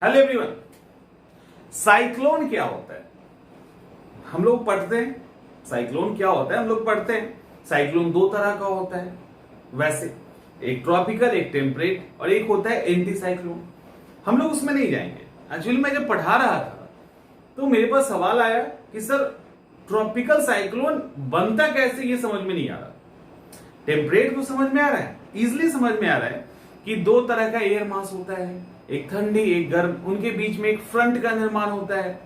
Hello everyone. Cyclone क्या होता है हम लोग पढ़ते हैं। साइक्लोन क्या होता है हम लोग पढ़ते हैं। साइक्लोन दो तरह का होता है वैसे, एक ट्रॉपिकल एक टेम्परेट और एक होता है एंटी साइक्लोन। हम लोग उसमें नहीं जाएंगे। एक्चुअली मैं जब पढ़ा रहा था तो मेरे पास सवाल आया कि सर ट्रॉपिकल साइक्लोन बनता कैसे, ये समझ में नहीं आ रहा। टेम्परेट तो समझ में आ रहा है, इजिली समझ में आ रहा है कि दो तरह का एयर मास होता है, एक ठंडी एक गर्म, उनके बीच में एक फ्रंट का निर्माण होता है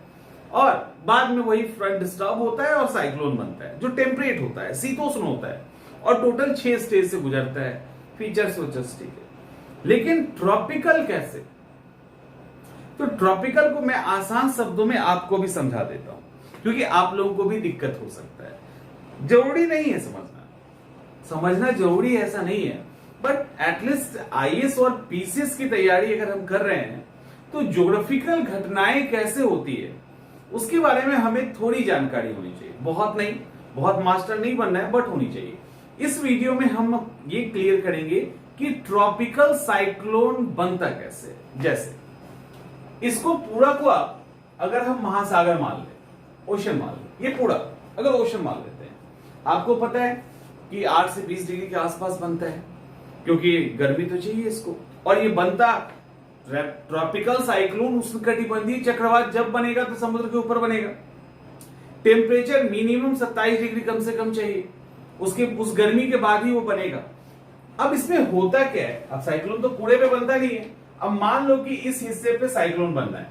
और बाद में वही फ्रंट स्टॉप होता है और साइक्लोन बनता है जो टेम्परेट होता है, शीतोष्ण होता है और टोटल 6 स्टेज से गुजरता है। फीचर्स वचर्स ठीक है, लेकिन ट्रॉपिकल कैसे? तो ट्रॉपिकल को मैं आसान शब्दों में आपको भी समझा देता हूं क्योंकि आप लोगों को भी दिक्कत हो सकता है। जरूरी नहीं है समझना जरूरी ऐसा नहीं है, बट एटलीस्ट आईएएस और पीसीएस की तैयारी अगर हम कर रहे हैं तो ज्योग्राफिकल घटनाएं कैसे होती है उसके बारे में हमें थोड़ी जानकारी होनी चाहिए। बहुत नहीं, बहुत मास्टर नहीं बनना है, बट होनी चाहिए। इस वीडियो में हम ये क्लियर करेंगे कि ट्रॉपिकल साइक्लोन बनता कैसे। जैसे इसको पूरा को आप अगर हम महासागर मान ले, ओशन मान ले, ये पूरा अगर ओशन मान लेते हैं, आपको पता है कि 8 से 20 डिग्री के आसपास बनता है क्योंकि गर्मी तो चाहिए इसको। और ये बनता ट्रॉपिकल साइक्लोन उष्णकटिबंधीय चक्रवात जब बनेगा तो समुद्र के ऊपर बनेगा। टेम्परेचर मिनिमम 27 डिग्री कम से कम चाहिए, उसके उस गर्मी के बाद ही वो बनेगा। अब इसमें होता क्या है, अब साइक्लोन तो पूरे पे बनता नहीं है। अब मान लो कि इस हिस्से पे साइक्लोन बनना है,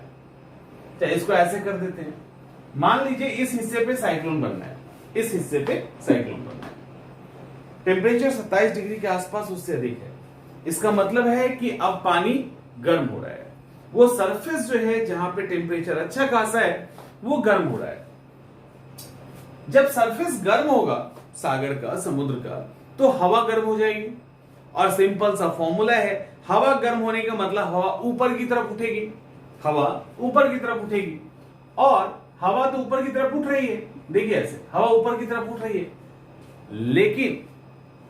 चाहे इसको ऐसे कर देते हैं, मान लीजिए इस हिस्से पे साइक्लोन बनना है, इस हिस्से पे साइक्लोन बनना है। टेम्परेचर 27 डिग्री के आसपास उससे अधिक है। इसका मतलब है कि अब पानी गर्म हो रहा है, वो सरफेस जो है जहां पे टेम्परेचर अच्छा खासा है वो गर्म हो रहा है। जब सरफेस गर्म होगा सागर का, समुद्र का, तो हवा गर्म हो जाएगी और सिंपल सा फॉर्मूला है, हवा गर्म होने का मतलब हवा ऊपर की तरफ उठेगी, हवा ऊपर की तरफ उठेगी और हवा तो ऊपर की तरफ उठ रही है। देखिए ऐसे हवा ऊपर की तरफ उठ रही है, लेकिन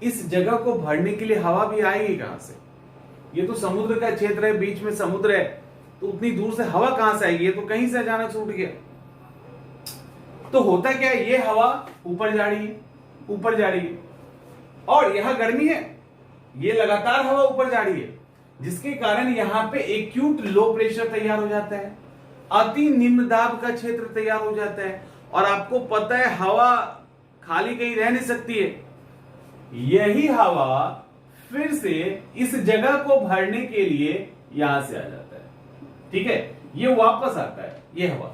इस जगह को भरने के लिए हवा भी आएगी कहां से? ये तो समुद्र का क्षेत्र है, बीच में समुद्र है, तो उतनी दूर से हवा कहां से आएगी? ये तो कहीं से अचानक छूट गया। तो होता क्या है, ये हवा ऊपर जा रही है, ऊपर जा रही है और यहां गर्मी है, ये लगातार हवा ऊपर जा रही है, जिसके कारण यहां पे एक्यूट लो प्रेशर तैयार हो जाता है, अति निम्न दाब का क्षेत्र तैयार हो जाता है। और आपको पता है हवा खाली कहीं रह नहीं सकती है, यही हवा फिर से इस जगह को भरने के लिए यहां से आ जाता है। ठीक है, ये वापस आता है ये हवा,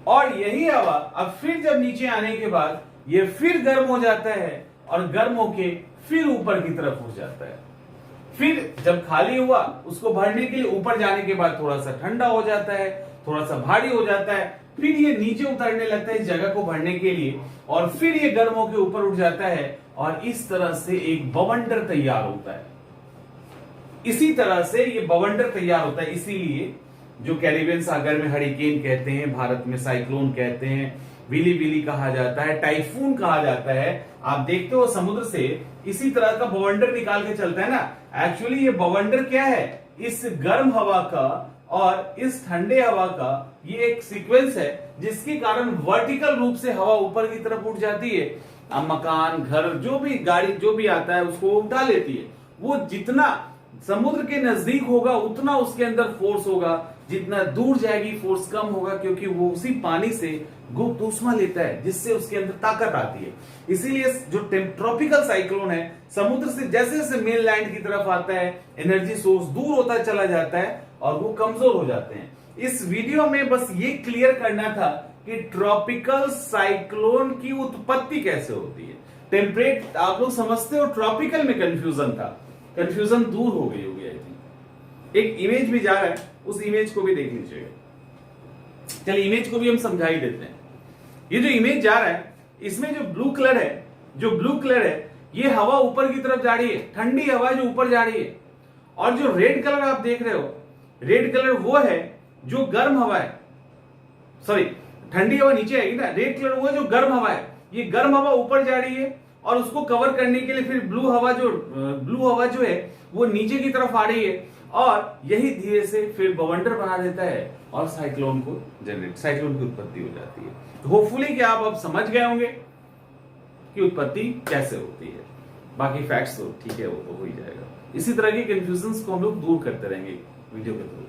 और यही हवा अब फिर जब नीचे आने के बाद ये फिर गर्म हो जाता है और गर्म होके फिर ऊपर की तरफ उठ जाता है। फिर जब खाली हुआ उसको भरने के लिए ऊपर जाने के बाद थोड़ा सा ठंडा हो जाता है, थोड़ा सा भारी हो जाता है, फिर ये नीचे उतरने लगता है इस जगह को भरने के लिए और फिर ये गर्म होकर ऊपर उठ जाता है और इस तरह से एक बवंडर तैयार होता है। इसी तरह से ये बवंडर तैयार होता है। इसीलिए जो कैरिबियन सागर में हरिकेन कहते हैं, भारत में साइक्लोन कहते हैं, विली विली कहा जाता है, टाइफून कहा जाता है। आप देखते हो समुद्र से इसी तरह का बवंडर निकाल के चलता है ना। एक्चुअली ये बवंडर क्या है, इस गर्म हवा का और इस ठंडे हवा का ये एक सीक्वेंस है जिसके कारण वर्टिकल रूप से हवा ऊपर की तरफ उठ जाती है। अब मकान, घर, जो भी गाड़ी जो भी आता है उसको उठा लेती है। वो जितना समुद्र के नजदीक होगा उतना उसके अंदर फोर्स होगा, जितना दूर जाएगी फोर्स कम होगा, क्योंकि वो उसी पानी से गुप्त ऊष्मा लेता है जिससे उसके अंदर ताकत आती है। इसीलिए जो ट्रॉपिकल साइक्लोन है समुद्र से जैसे जैसे मेन लैंड की तरफ आता है एनर्जी सोर्स दूर होता चला जाता है और वो कमजोर हो जाते हैं। इस वीडियो में बस ये क्लियर करना था कि ट्रॉपिकल साइक्लोन की उत्पत्ति कैसे होती है। टेम्परेट आप लोग समझते हो, ट्रॉपिकल में कंफ्यूजन था, कंफ्यूजन दूर हो गई होगी। आई थिंक एक इमेज भी जा रहा है, उस इमेज को भी देख लीजिएगा। चलिए इमेज को भी हम समझा ही देते हैं। ये जो इमेज जा रहा है इसमें जो ब्लू कलर है, ये हवा ऊपर की तरफ जा रही है, ठंडी हवा जो ऊपर जा रही है। और जो रेड कलर आप देख रहे हो, रेड कलर वो है जो गर्म हवा है, सॉरी ठंडी हवा नीचे आएगी ना, रेड कलर वो है जो गर्म हवा है। ये गर्म हवा ऊपर जा रही है और उसको कवर करने के लिए फिर ब्लू हवा जो है वो नीचे की तरफ आ रही है और यही धीरे से फिर बवंडर बना देता है और साइक्लोन को साइक्लोन की उत्पत्ति हो जाती है। तो होपफुली कि आप अब समझ गए होंगे कि उत्पत्ति कैसे होती है। बाकी फैक्ट्स तो ठीक है, वो तो हो ही जाएगा। इसी तरह के कंफ्यूजन्स को हम लोग दूर करते रहेंगे वीडियो के थ्रू।